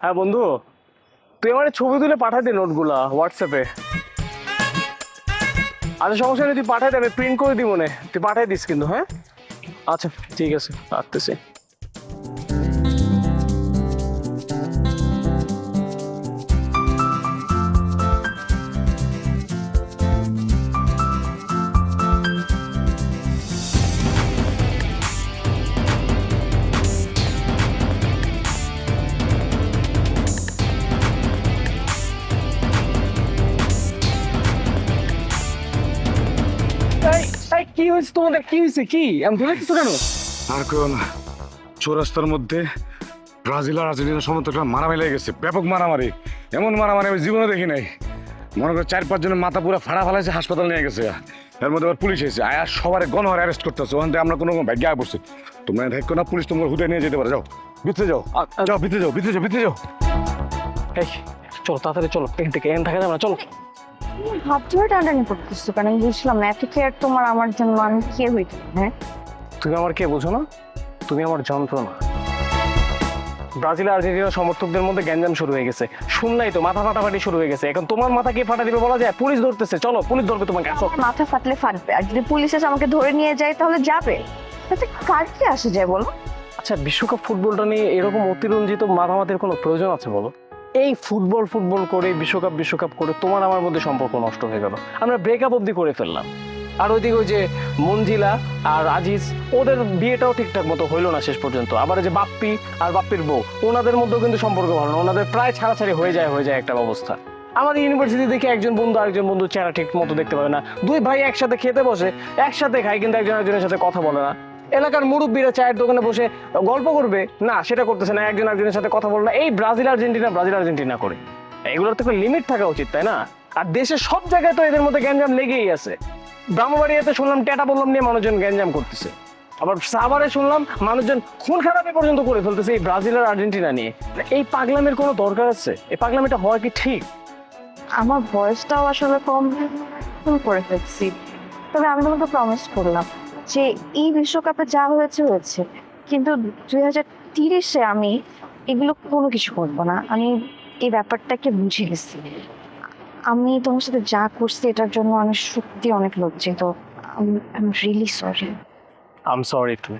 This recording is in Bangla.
হ্যাঁ বন্ধু, তুই আমার ছবি তুলে পাঠাই দে নোটগুলা হোয়াটসঅ্যাপে। আচ্ছা সমস্যা নেই, তুই পাঠাই দে, আমি প্রিন্ট করে দিব মনে, তুই পাঠাই দিস কিন্তু। হ্যাঁ আচ্ছা ঠিক আছে, রাখতেছি। কি হয়েছে তোমাদের, কি হয়েছে, কি আমি ভুলে কিছু কেন? আর কেউ না, চৌরাস্তার মধ্যে ব্রাজিল আর আর্জেন্টিনার সমর্থকরা মারামারি লেগে গেছে, ব্যাপক মারামারি। এমন মারামারি আমি জীবনে দেখি নাই। মনে করে 4-5 জনের মাথা পুরো ফাড়া ফালাইছে, হাসপাতাল নিয়ে গেছে। এর মধ্যে আবার পুলিশ এসেছে, আয়া সবার গণহারে অ্যারেস্ট করতেছে। ওখান থেকে আমরা কোনো ভাগ্য আয় পড়ছি। তোমরা দেখো না, পুলিশ তোমার হুদে নিয়ে যেতে পারে। যাও ভিতরে যাও, যাও ভিতরে যাও, ভিতরে যাও, ভিতরে যাও। এই চলো তাড়াতাড়ি চলো, এখান থেকে এখান থাকা যাবে না, চলো। হাত ধরে টানাটানি করতেছো কেন? আমি বুঝলাম না, এত কেয়ার তোমার আমার জন্য, আমি কে হইতে? হ্যাঁ, তুমি আমার কে বোঝো না? তুমি আমার যন্ত্রণা। ব্রাজিল আর আর্জেন্টিনার সমর্থকদের মধ্যে গ্যাঞ্জাম শুরু হয়ে গেছে, শুনলাই তো, মাথা ফাটাফাটি শুরু হয়ে গেছে। এখন তোমার মাথা কে ফাটা দিবে বলা যায়? পুলিশ ধরতেছে, চলো পুলিশ ধরবে তোমাকে। আসো। আমার মাথা ফাটলে ফাটবে, আর যদি পুলিশ এসে আমাকে ধরে নিয়ে যায় তাহলে যাবে। তাতে কার কি আসে যায় বলো? আচ্ছা বিশ্বকাপ ফুটবলটা নিয়ে এরকম অতিরঞ্জিত মাতামাতির কোনো প্রয়োজন আছে বলো? এই ফুটবল ফুটবল করে বিশ্বকাপ করে তোমার আমার মধ্যে সম্পর্ক নষ্ট হয়ে গেল, আমরা ব্রেকআপ অবধি করে ফেললাম। আর ওইদিকে ওই যে মঞ্জিলা আর আজিজ, ওদের বিয়েটাও ঠিকঠাক মতো হইলো না শেষ পর্যন্ত। আবার ওই যে বাপ্পি আর বাপ্পির বউ, ওনাদের মধ্যেও কিন্তু সম্পর্ক ভালো না, ওনাদের প্রায় ছাড়াছাড়ি হয়ে যায় একটা অবস্থা। আমাদের ইউনিভার্সিটি দেখে একজন বন্ধু আরেকজন বন্ধু চেহারা ঠিক মতো দেখতে পাবে না, দুই ভাই একসাথে খেতে বসে একসাথে খায়, কিন্তু একজন একজনের সাথে কথা বলে না। এলাকার মুরব্বীরা চায়ের দোকানে বসে গল্প করবে না, সেটা করতেছে না, একজন একজনের সাথে কথা বলে না। এই ব্রাজিল আর্জেন্টিনা করে, এগুলোর তো লিমিট থাকা উচিত, তাই না? আর দেশের সব জায়গায় তো এদের মধ্যে গ্যাঞ্জাম লেগেই আছে। ব্রাহ্মণবাড়িয়াতে শুনলাম টেটা বললাম নিয়ে মানুষজন গ্যাঞ্জাম করতেছে, আবার সাভারে শুনলাম মানুষজন খুন খারাপে পর্যন্ত করে ফেলতেছে এই ব্রাজিল আর আর্জেন্টিনা নিয়ে। এই পাগলামের কোনো দরকার আছে? এই পাগলামিটা হওয়া কি ঠিক? আমার বয়সটাও আসলে কম, ভুল করে ফেলছি। তবে আমি তোমাকে প্রমিস করলাম যে এই বিশ্বকাপে যা হয়েছে হয়েছে, কিন্তু 2030-এ আমি এগুলো কোনো কিছু করবো না। আমি এই ব্যাপারটাকে বুঝে গেছি। আমি তোমার সাথে যা করছি এটার জন্য আমি সত্যি অনেক লজ্জিত। I am really sorry. I am sorry two.